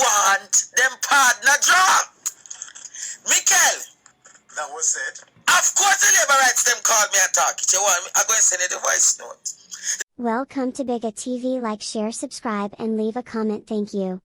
want them partner job. Mikel. That was said. Of course the labor rights them called me and talk it. You want me? I'm going to send you the voice note. Welcome to Biga TV. Like, share, subscribe and leave a comment. Thank you.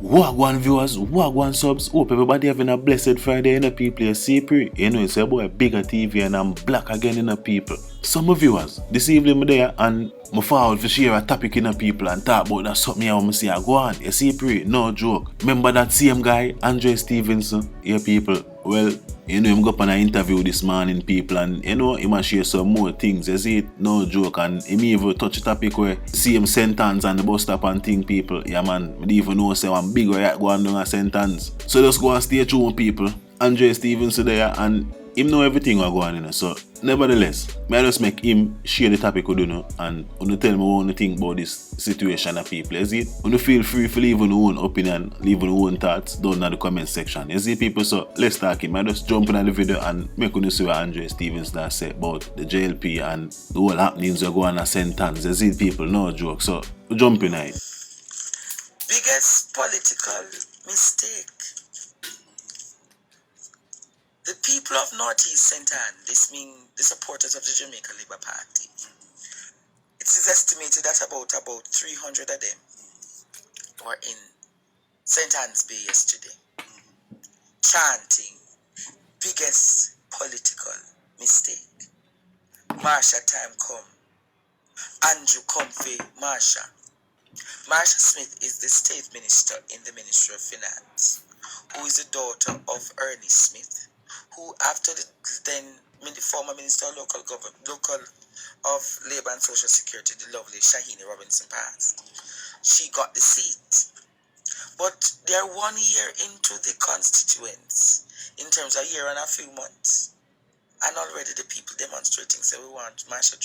Wagwan viewers, wagwan subs, hope everybody having a blessed Friday in a people. You see, you know it's about Bigger TV and I'm black again in a people. Some viewers, this evening I'm there and I forward to share a topic in a people and talk about that something I want to see. Go on, you see, no joke. Remember that same guy, Andre Stevenson, here people? Well, you know, him go up on an interview this morning, people, and you know, he must share some more things. You see it? No joke. And he even touch a topic where see him sentence and the bus stop and thing, people. Yeah, man, I didn't even know say one big Riot go on down a sentence. So just go and stay tuned, people. Andre Stevenson there, and him know everything what go on, you know. So, nevertheless, I just make him share the topic with you know, and you tell me what you think about this situation of people. You see it? You feel free to leave your own opinion, leave your own thoughts down in the comment section. You see people? So, let's talk him. I just jump in the video and make you see what Andre Stevenson say about the JLP and the whole happenings that go on a sentence. You see people? No joke. So, jump in it. Biggest political mistake. The people of Northeast St. Anne, this means the supporters of the Jamaica Labour Party, it is estimated that about 300 of them were in St. Anne's Bay yesterday, chanting biggest political mistake. Marsha time come. Andrew Comfy Marsha. Marsha Smith is the state minister in the Ministry of Finance, who is the daughter of Ernie Smith, who after the former Minister of Local of Labour and Social Security, the lovely Shahini Robinson passed. She got the seat. But they're 1 year into the constituents, in terms of a year and a few months. And already the people demonstrating say we want Marsha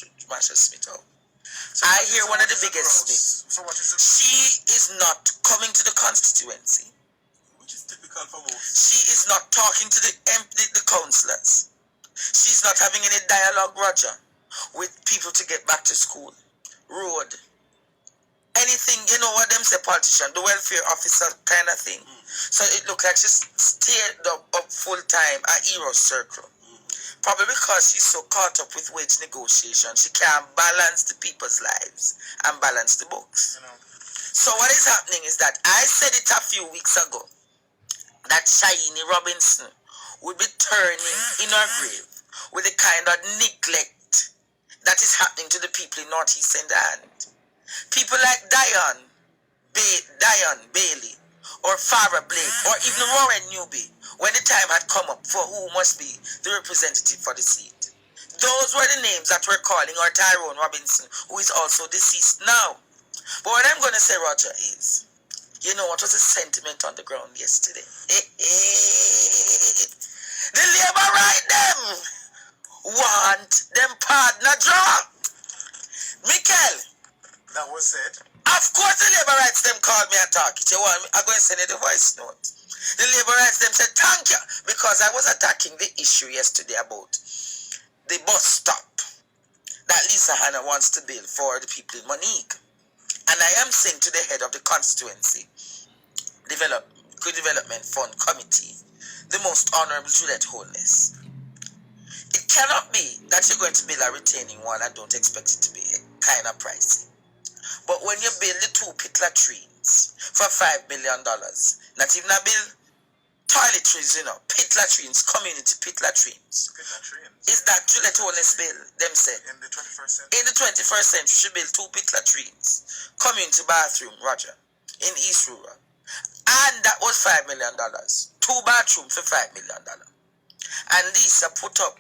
Smith out. So I hear one of the biggest Smith. So what is it? She is not coming to the constituency. Which is typical for most. She is not talking to the councillors. She's not having any dialogue, Roger, with people to get back to school, road, anything, you know what them say, politician, the welfare officer kind of thing. So it looked like she stayed up full time at Hero Circle. Probably because she's so caught up with wage negotiation, she can't balance the people's lives and balance the books. You know. So what is happening is that I said it a few weeks ago, that Shahini Robinson would be turning in her grave with the kind of neglect that is happening to the people in Northeast St. Anne. People like Diane Bailey, or Farah Blake, or even Warren Newby, when the time had come up for who must be the representative for the seat. Those were the names that were calling, or Tyrone Robinson, who is also deceased now. But what I'm going to say, Roger, is, you know what was the sentiment on the ground yesterday? The Labour right them want them partner job. Mikel. That was said. Of course the Labour rights them called me and talk it. You want me? I'm going to send you the voice note. The Labour rights them said thank you, because I was attacking the issue yesterday about the bus stop that Lisa Hanna wants to build for the people in Monique. And I am saying to the head of the constituency Development Fund Committee, the most Honourable Juliet Holness, it cannot be that you're going to build a retaining wall and don't expect it to be kind of pricey. But when you build the 2 pit latrines for $5 million, not even a bill, toiletries, you know, pit latrines, community pit latrines. Pit latrines. Is that Juliet Holness bill, them said? In the 21st century. In the 21st century, she built 2 pit latrines, community bathroom, Roger, in East Rural. And that was $5 million. 2 bathrooms for $5 million. And Lisa put up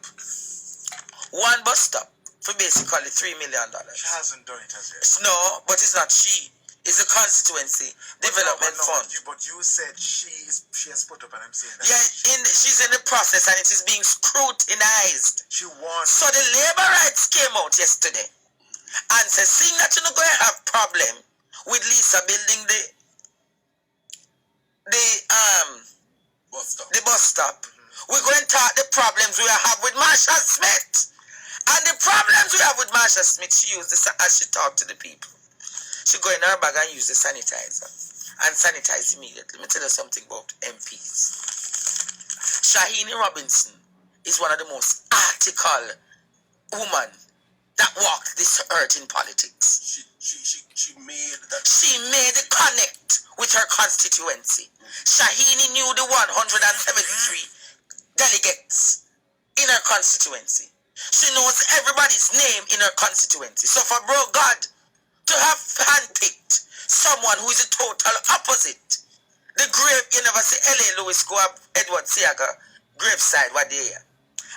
1 bus stop for basically $3 million. She hasn't done it as yet. No, but it's not she. It's the constituency development fund. But you said she has put up, and I'm saying that. Yeah, she's in the process and it is being scrutinized. She wants. So the Labour rights came out yesterday and said, seeing that you're not going to have problem with Lisa building the bus stop. We're going to talk the problems we have with Marsha Smith. And the problems we have with Marsha Tasha Smith, she used this as she talked to the people. She go in her bag and use the sanitizer and sanitize immediately. Let me tell you something about MPs. Shahini Robinson is one of the most article women that walked this earth in politics. She made that. She made a connect with her constituency. Shahini knew the 173 delegates in her constituency. She knows everybody's name in her constituency. So for bro God to have handpicked someone who is a total opposite, the grave, you never see L.A. Lewis go up Edward Seaga graveside what they are.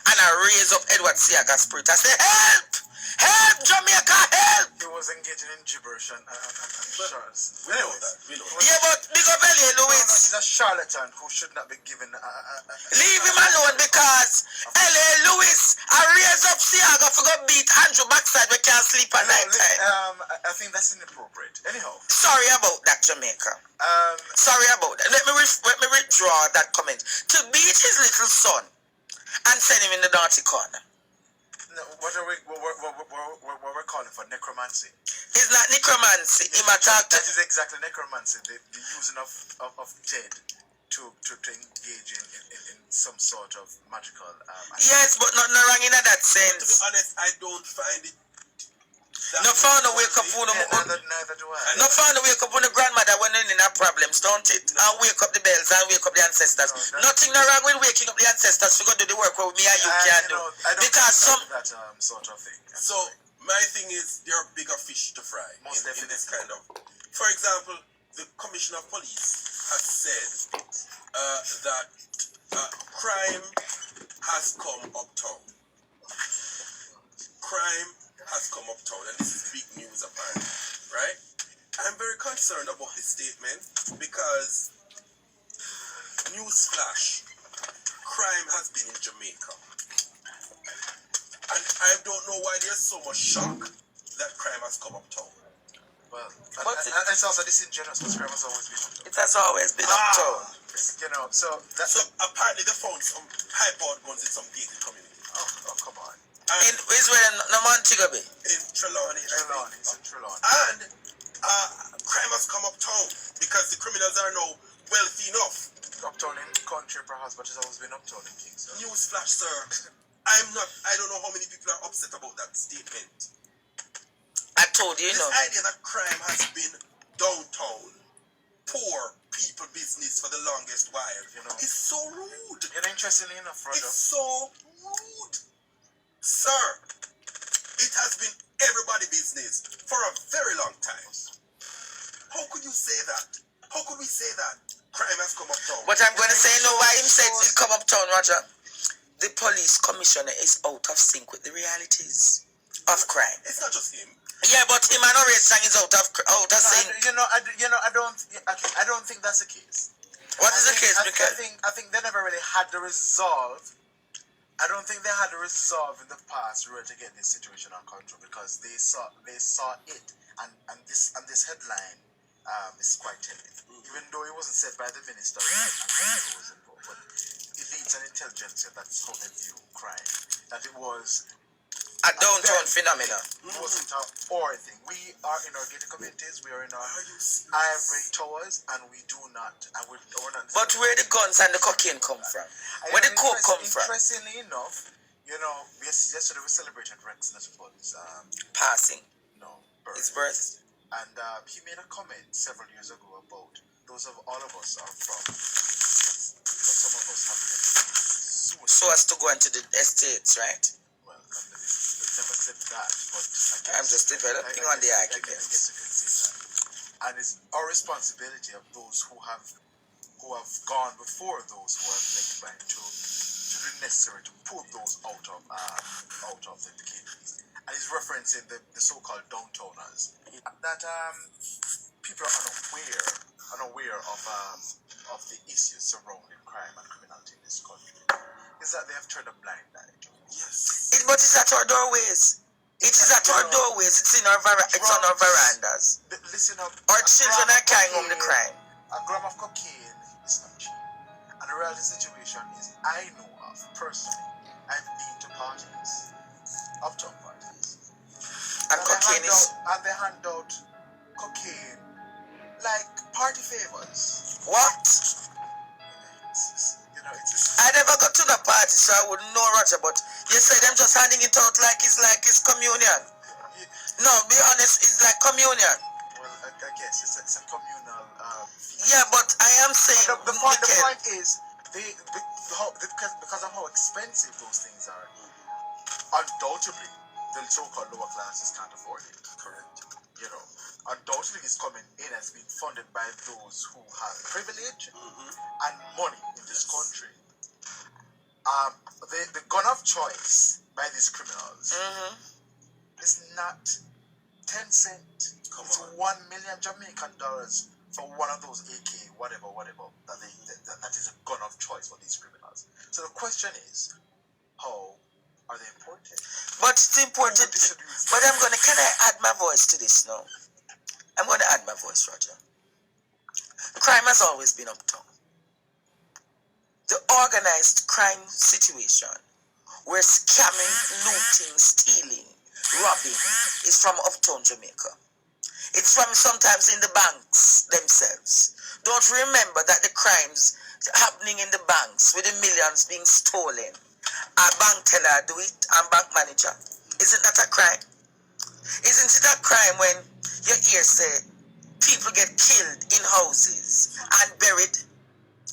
And I raise up Edward Seaga's spirit. I say, help! Help, Jamaica, help! He was engaging in gibberish and shards. We know that. We know that. Yeah, but big up L.A. Lewis. He's a charlatan who should not be given. Leave him alone because L.A. Lewis, I raise up Seaga for go beat Andrew backside. We can't sleep at night time. I think that's inappropriate. Anyhow. Sorry about that, Jamaica. Sorry about that. Let me withdraw that comment. To beat his little son and send him in the dirty corner. No, what we're calling for? Necromancy. It's not necromancy. That is exactly necromancy. The using of dead to engage in some sort of magical. Yes, but not wrong in that To be sense. honest, I don't find it. No fun to wake up on Neither do I. no fun to wake up on the grandmother when they're in her problems, don't it? And wake up the bells and wake up the ancestors. Nothing wrong with waking up the ancestors to go do the work what me and you can do. I don't Because some that sort of thing. So my thing is, there are bigger fish to fry Most in this kind of. For example, the Commissioner of Police has said that crime has come uptown. Crime has come uptown, and this is big news apparently, right? I'm very concerned about this statement because, newsflash, crime has been in Jamaica. And I don't know why there's so much shock that crime has come uptown. Well, it's also disingenuous because crime has always been uptown. it has always been uptown. You know, so So apparently they found some high-powered guns in some gated community. oh come on. In Israel, no Montego Bay. In Trelawney, I think. It's in Trelawney. And crime has come uptown because the criminals are now wealthy enough. Uptown in country perhaps, but it's always been uptown in Kingston. Newsflash, sir. I don't know how many people are upset about that statement. I told you, you This know. idea that crime has been downtown, poor people business for the longest while, You know. it's so rude. You know, interestingly enough, Roger, It's so rude. Sir, it has been everybody business for a very long time. How could you say that? How could we say that? Crime has come uptown. But I'm going to say, you know why him said it come uptown, Roger? The police commissioner is out of sync with the realities of crime. It's not just him. Yeah, but him and Orange Sang is out of sync. I don't think that's the case. What is the case? I Because think they never really had the resolve. I don't think they had the resolve in the past really to get this situation on control because they saw it and this headline is quite telling. Even though it wasn't said by the minister, but elites and intelligentsia, that's how they view crime. That it was a downtown phenomenon. It wasn't our thing. We are in our gated communities, we are in our Are you serious? ivory towers, and we do not, and we're not. But where the guns and the cocaine come from? Where the coke come from? Interestingly enough, you know, yesterday we celebrated Rex Nesbitt's Passing. birth. His birth. And he made a comment several years ago about those of all of us are from, but some of us have been So as to go into the estates, right? well, they've never said that, but I'm just developing on the argument. I guess you can say that. And it's our responsibility of those who have gone before those who have left behind to do the necessary to pull those out of the decades. And he's referencing the so-called downtowners that people are unaware of the issues surrounding crime and criminality in this country. Is that they have turned a blind eye to it. Yes. But it's at our doorways. It is at our doorways. It's in it's on our verandas. Listen up. Our children are carrying home the crime. A gram of cocaine is not cheap. And the reality situation is, I know of personally, I've been to parties, uptown parties, cocaine is... they hand out cocaine like party favors. What? I never got to the party, so I wouldn't know, Roger, but you say them just handing it out like it's communion. No, be honest, it's like communion. Well, I guess it's a communal feast. Yeah, but I am saying... The point is, because of how expensive those things are, undoubtedly, the so-called lower classes can't afford it. Correct. You know, undoubtedly it's coming in as being funded by those who have privilege and money in this country. The gun of choice by these criminals is not 10 cents. It's 1 million Jamaican dollars for one of those AK, whatever, that is a gun of choice for these criminals. So the question is, how are they imported? But it's important. But can I add my voice to this now? I'm going to add my voice, Roger. Crime has always been uptown. The organized crime situation where scamming, looting, stealing, robbing is from uptown Jamaica. It's from sometimes in the banks themselves. Don't remember that the crimes happening in the banks with the millions being stolen. A bank teller do it and bank manager. Isn't that a crime? Isn't it a crime when you hear say people get killed in houses and buried?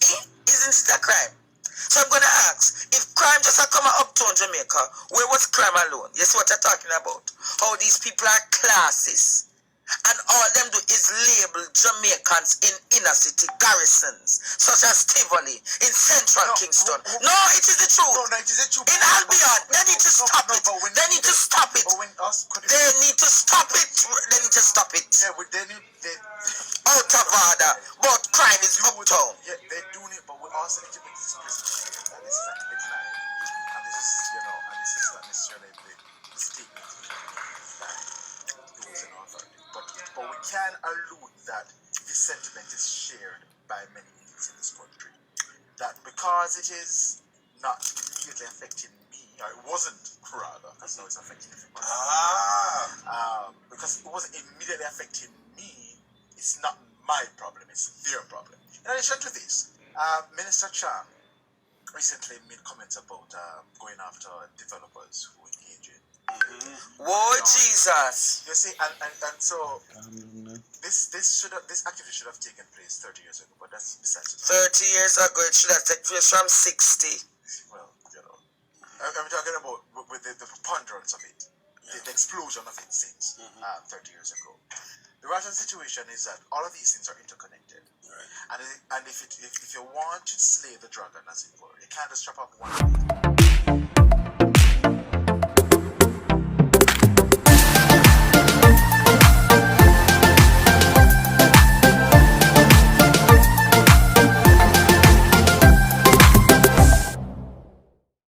Isn't it a crime? So I'm going to ask, if crime just come up to Jamaica, where was crime alone? You see what I'm talking about? How these people are classes. And all them do is label Jamaicans in inner city garrisons, such as Tivoli, in central Kingston. No, it is the truth. No, it is the truth. In Albion, they need to stop it. They need to stop it. They need to stop it. They need to stop it. Yeah, they out of order. But crime is uptown. Yeah, they're doing it, but we also need to make this presentation that this is a clear line. And this is, and this is not necessarily the statement that those in authority. But we can allude that this sentiment is shared by many youths in this country. That because it is not immediately affecting me, or it wasn't rather, because now it's affecting everybody. Because it wasn't immediately affecting me, it's not my problem, it's their problem. In addition to this, Minister Chang recently made comments about going after developers who engage in. Whoa, Jesus! You see, and so this activity should have taken place 30 years ago, but that's besides the point. 30 years ago, it should have taken place from 60. Well, I'm talking about with the preponderance of it, the explosion of it since 30 years ago. The Russian situation is that all of these things are interconnected, and if you want to slay the dragon, as it were, you can't just chop off one.